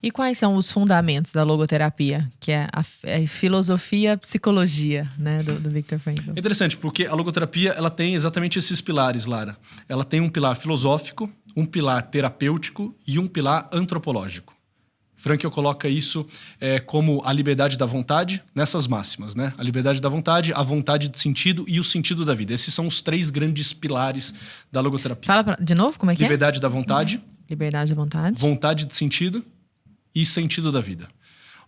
E quais são os fundamentos da logoterapia, que é a filosofia, psicologia, né, do Viktor Frankl? É interessante, porque a logoterapia ela tem exatamente esses pilares, Lara. Ela tem um pilar filosófico, um pilar terapêutico e um pilar antropológico. Frankl coloca isso como a liberdade da vontade nessas máximas, né? A liberdade da vontade, a vontade de sentido e o sentido da vida. Esses são os 3 grandes pilares da logoterapia. Fala de novo, como é que liberdade da vontade. Liberdade da vontade. Vontade de sentido e sentido da vida.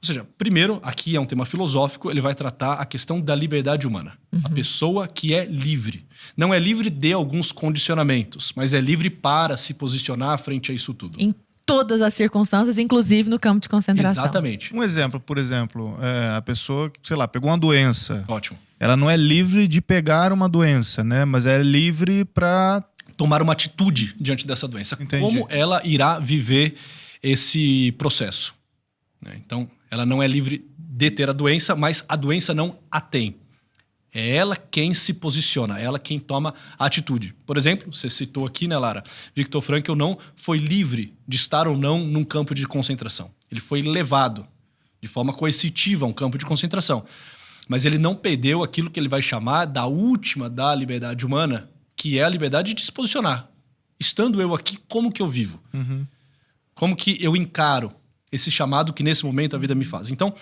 Ou seja, primeiro, aqui é um tema filosófico, ele vai tratar a questão da liberdade humana. A pessoa que é livre. Não é livre de alguns condicionamentos, mas é livre para se posicionar frente a isso tudo. Em todas as circunstâncias, inclusive no campo de concentração. Exatamente. Um exemplo, por exemplo, a pessoa, sei lá, pegou uma doença. Ótimo. Ela não é livre de pegar uma doença, né? Mas é livre para tomar uma atitude diante dessa doença. Entendi. Como ela irá viver esse processo. Então, ela não é livre de ter a doença, mas a doença não a tem. É ela quem se posiciona, é ela quem toma a atitude. Por exemplo, você citou aqui, né, Lara? Viktor Frankl não foi livre de estar ou não num campo de concentração. Ele foi levado de forma coercitiva a um campo de concentração. Mas ele não perdeu aquilo que ele vai chamar da última da liberdade humana, que é a liberdade de se posicionar. Estando eu aqui, como que eu vivo? Como que eu encaro esse chamado que nesse momento a vida me faz? Então,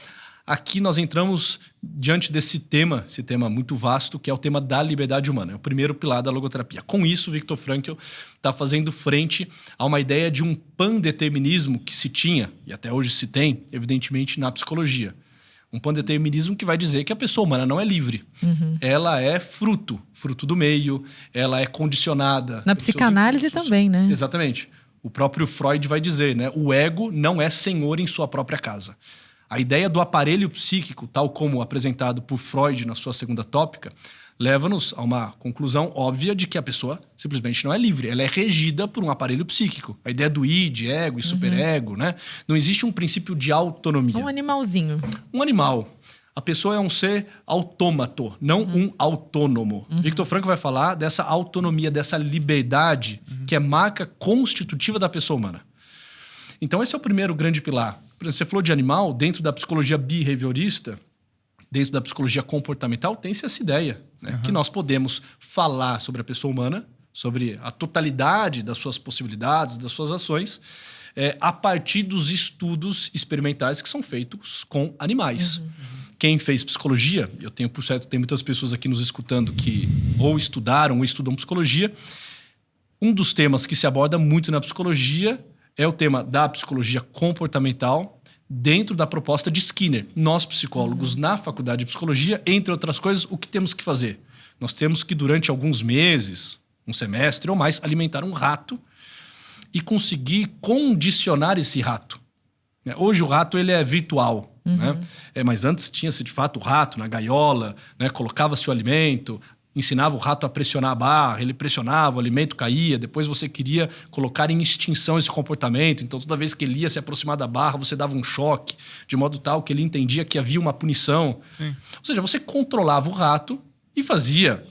aqui nós entramos diante desse tema, esse tema muito vasto, que é o tema da liberdade humana. É o primeiro pilar da logoterapia. Com isso, Viktor Frankl está fazendo frente a uma ideia de um pandeterminismo que se tinha, e até hoje se tem, evidentemente, na psicologia. Um pandeterminismo que vai dizer que a pessoa humana não é livre. Ela é fruto do meio, ela é condicionada. Na psicanálise também, né? Exatamente. O próprio Freud vai dizer, né? O ego não é senhor em sua própria casa. A ideia do aparelho psíquico, tal como apresentado por Freud na sua segunda tópica, leva-nos a uma conclusão óbvia de que a pessoa simplesmente não é livre. Ela é regida por um aparelho psíquico. A ideia do id, ego e superego, né? Não existe um princípio de autonomia. Um animalzinho. Um animal. A pessoa é um ser autômato, não um autônomo. Viktor Frankl vai falar dessa autonomia, dessa liberdade que é marca constitutiva da pessoa humana. Então esse é o primeiro grande pilar. Por exemplo, você falou de animal, dentro da psicologia behaviorista, dentro da psicologia comportamental, tem-se essa ideia, né? Que nós podemos falar sobre a pessoa humana, sobre a totalidade das suas possibilidades, das suas ações, a partir dos estudos experimentais que são feitos com animais. Quem fez psicologia, eu tenho por certo, tem muitas pessoas aqui nos escutando que ou estudaram ou estudam psicologia. Um dos temas que se aborda muito na psicologia é o tema da psicologia comportamental dentro da proposta de Skinner. Nós, psicólogos, na faculdade de psicologia, entre outras coisas, o que temos que fazer? Nós temos que, durante alguns meses, um semestre ou mais, alimentar um rato e conseguir condicionar esse rato. Hoje o rato ele é virtual, né? Mas antes tinha-se de fato o rato na gaiola, né? Colocava-se o alimento, ensinava o rato a pressionar a barra, ele pressionava, o alimento caía, depois você queria colocar em extinção esse comportamento, então toda vez que ele ia se aproximar da barra, você dava um choque, de modo tal que ele entendia que havia uma punição. Ou seja, você controlava o rato e fazia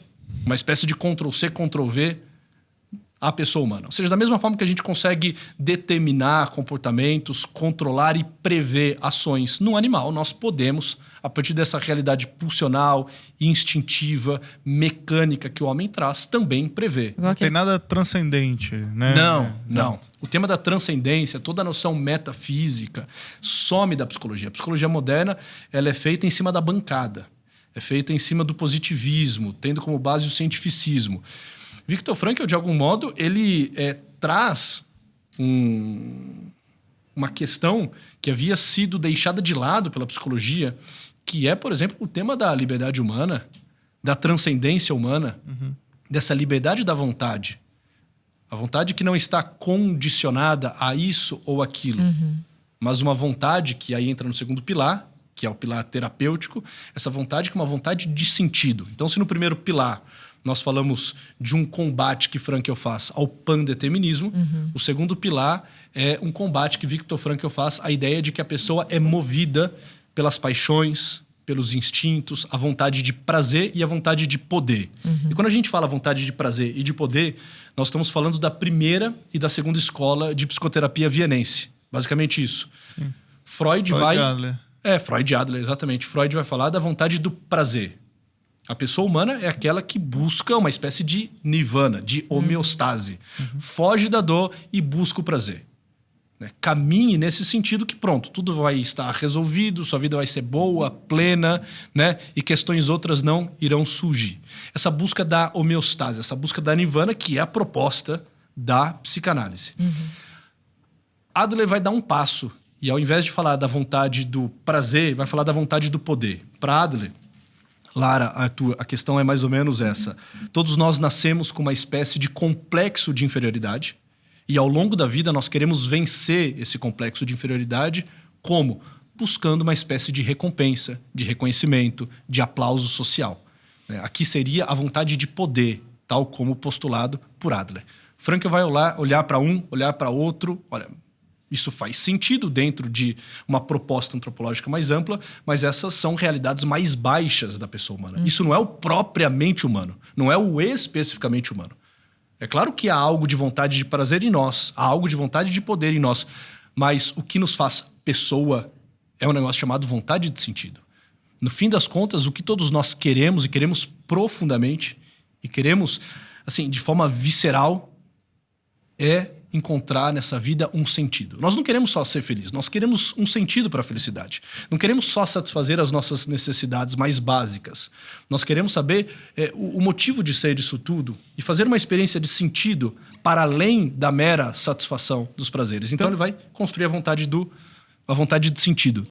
uma espécie de Ctrl-C, Ctrl-V a pessoa humana. Ou seja, da mesma forma que a gente consegue determinar comportamentos, controlar e prever ações no animal, nós podemos, a partir dessa realidade pulsional, instintiva, mecânica que o homem traz, também prever. Não tem nada transcendente, né? Não. O tema da transcendência, toda a noção metafísica, some da psicologia. A psicologia moderna ela é feita em cima da bancada, é feita em cima do positivismo, tendo como base o cientificismo. Viktor Frankl, de algum modo, ele traz uma questão que havia sido deixada de lado pela psicologia, que é, por exemplo, o tema da liberdade humana, da transcendência humana, dessa liberdade da vontade. A vontade que não está condicionada a isso ou aquilo, mas uma vontade que aí entra no segundo pilar, que é o pilar terapêutico, essa vontade que é uma vontade de sentido. Então, se no primeiro pilar nós falamos de um combate que Frankl faz ao pandeterminismo, o segundo pilar é um combate que Viktor Frankl faz à ideia de que a pessoa é movida pelas paixões, pelos instintos, a vontade de prazer e a vontade de poder. E quando a gente fala vontade de prazer e de poder, nós estamos falando da primeira e da segunda escola de psicoterapia vienense. Basicamente isso. Sim. Freud Freud vai... e Adler. Freud e Adler, exatamente. Freud vai falar da vontade do prazer. A pessoa humana é aquela que busca uma espécie de nirvana, de homeostase. Foge da dor e busca o prazer. Né? Caminhe nesse sentido que pronto, tudo vai estar resolvido, sua vida vai ser boa, plena, né? E questões outras não irão surgir. Essa busca da homeostase, essa busca da nirvana, que é a proposta da psicanálise. Adler vai dar um passo e ao invés de falar da vontade do prazer, vai falar da vontade do poder. Para Adler, Lara, Arthur, a questão é mais ou menos essa. Todos nós nascemos com uma espécie de complexo de inferioridade e ao longo da vida nós queremos vencer esse complexo de inferioridade como? Buscando uma espécie de recompensa, de reconhecimento, de aplauso social. Aqui seria a vontade de poder, tal como postulado por Adler. Frankl vai olhar para um, olhar para outro, olha... Isso faz sentido dentro de uma proposta antropológica mais ampla, mas essas são realidades mais baixas da pessoa humana. Isso não é o propriamente humano, não é o especificamente humano. É claro que há algo de vontade de prazer em nós, há algo de vontade de poder em nós, mas o que nos faz pessoa é um negócio chamado vontade de sentido. No fim das contas, o que todos nós queremos e queremos profundamente e queremos, assim, de forma visceral, é encontrar nessa vida um sentido. Nós não queremos só ser felizes, nós queremos um sentido para a felicidade. Não queremos só satisfazer as nossas necessidades mais básicas. Nós queremos saber o motivo de ser isso tudo e fazer uma experiência de sentido para além da mera satisfação dos prazeres. Então ele vai construir a vontade de sentido.